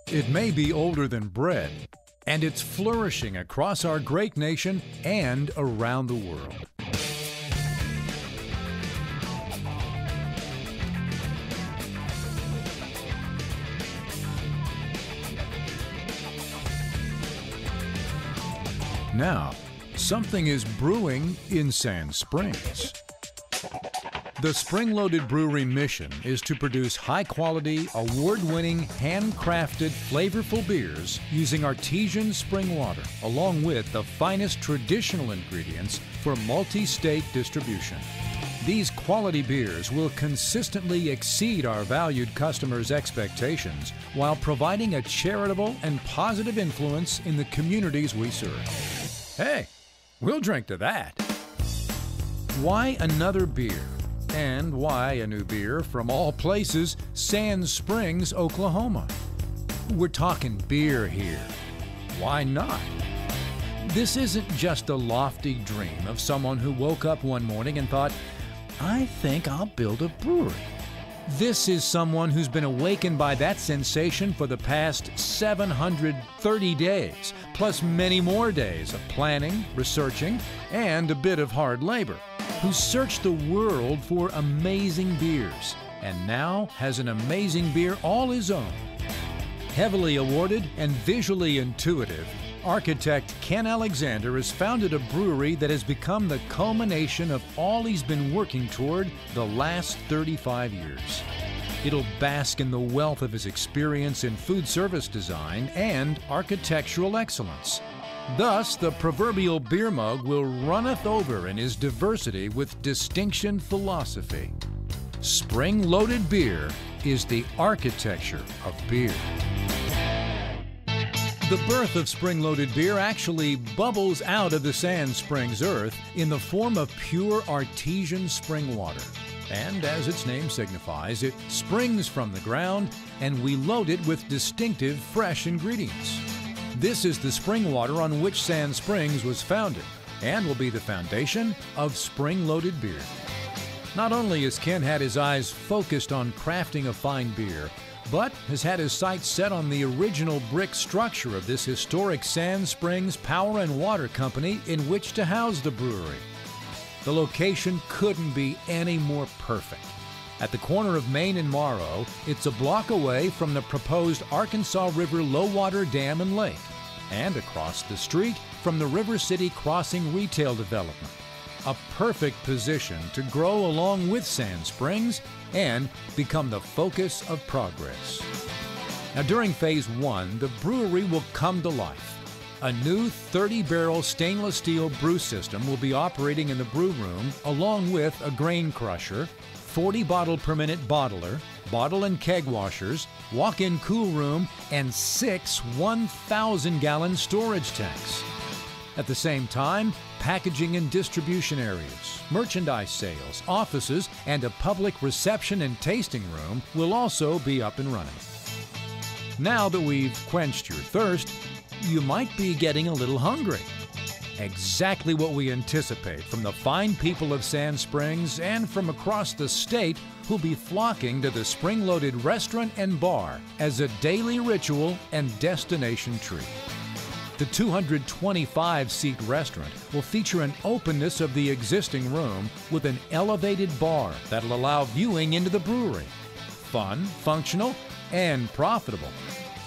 It may be older than bread, and it's flourishing across our great nation and around the world. Now, something is brewing in Sand Springs. The SpringLoaded Brewery mission is to produce high-quality, award-winning, handcrafted, flavorful beers using artesian spring water, along with the finest traditional ingredients for multi-state distribution. These quality beers will consistently exceed our valued customers' expectations while providing a charitable and positive influence in the communities we serve. Hey, we'll drink to that. Why another beer? And why a new beer from all places, Sand Springs, Oklahoma? We're talking beer here. Why not? This isn't just a lofty dream of someone who woke up one morning and thought, I think I'll build a brewery. This is someone who's been awakened by that sensation for the past 730 days, plus many more days of planning, researching, and a bit of hard labor, who searched the world for amazing beers, and now has an amazing beer all his own. Heavily awarded and visually intuitive, architect Ken Alexander has founded a brewery that has become the culmination of all he's been working toward the last 35 years. It'll bask in the wealth of his experience in food service design and architectural excellence. Thus, the proverbial beer mug will runneth over in his diversity with distinction philosophy. SpringLoaded Beer is the architecture of beer. The birth of SpringLoaded Beer actually bubbles out of the Sand Springs earth in the form of pure artesian spring water. And as its name signifies, it springs from the ground and we load it with distinctive fresh ingredients. This is the spring water on which Sand Springs was founded and will be the foundation of SpringLoaded Beer. Not only has Ken had his eyes focused on crafting a fine beer, but has had his sights set on the original brick structure of this historic Sand Springs Power and Water Company in which to house the brewery. The location couldn't be any more perfect. At the corner of Main and Morrow, it's a block away from the proposed Arkansas River Low-Water Dam and Lake, and across the street from the River City Crossing retail development. A perfect position to grow along with Sand Springs and become the focus of progress. Now, during Phase 1, the brewery will come to life. A new 30-barrel stainless steel brew system will be operating in the brew room along with a grain crusher, 40-bottle-per-minute bottler, bottle and keg washers, walk-in cool room, and 6 1,000-gallon storage tanks. At the same time, packaging and distribution areas, merchandise sales, offices, and a public reception and tasting room will also be up and running. Now that we've quenched your thirst, you might be getting a little hungry. Exactly what we anticipate from the fine people of Sand Springs and from across the state who'll be flocking to the SpringLoaded restaurant and bar as a daily ritual and destination treat. The 225-seat restaurant will feature an openness of the existing room with an elevated bar that'll allow viewing into the brewery. Fun, functional, and profitable.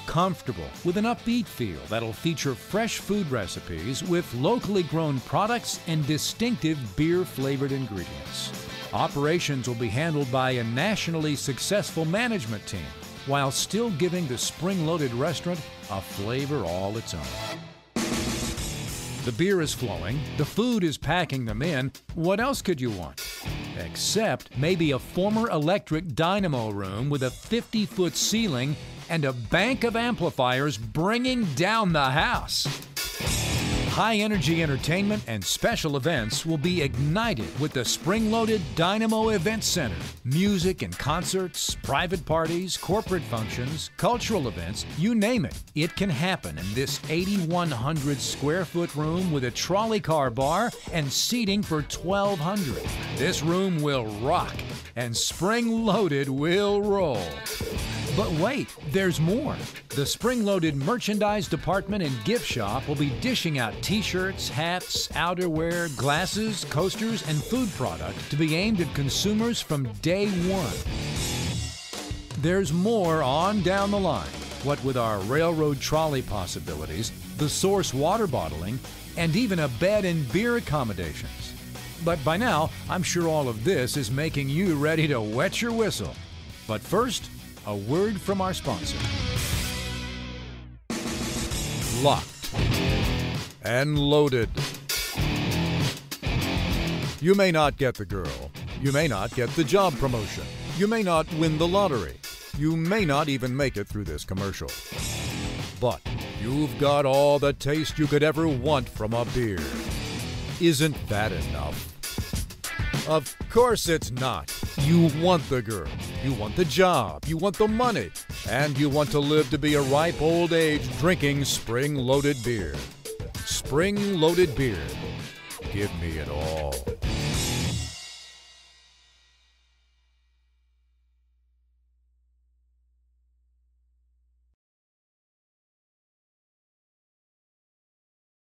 Comfortable with an upbeat feel that'll feature fresh food recipes with locally grown products and distinctive beer-flavored ingredients. Operations will be handled by a nationally successful management team, while still giving the SpringLoaded restaurant a flavor all its own. The beer is flowing, the food is packing them in. What else could you want? Except maybe a former electric dynamo room with a 50-foot ceiling and a bank of amplifiers bringing down the house. High-energy entertainment and special events will be ignited with the SpringLoaded Dynamo Event Center. Music and concerts, private parties, corporate functions, cultural events, you name it. It can happen in this 8,100 square foot room with a trolley car bar and seating for 1,200. This room will rock and SpringLoaded will roll. But wait, there's more. The spring-loaded merchandise department and gift shop will be dishing out t-shirts, hats, outerwear, glasses, coasters, and food products to be aimed at consumers from day one. There's more on down the line, what with our railroad trolley possibilities, the source water bottling, and even a bed and beer accommodations. But by now, I'm sure all of this is making you ready to wet your whistle. But first, a word from our sponsor. Locked and loaded. You may not get the girl. You may not get the job promotion. You may not win the lottery. You may not even make it through this commercial. But you've got all the taste you could ever want from a beer. Isn't that enough? Of course it's not. You want the girl, you want the job, you want the money, and you want to live to be a ripe old age drinking spring-loaded beer. Spring-loaded beer. Give me it all.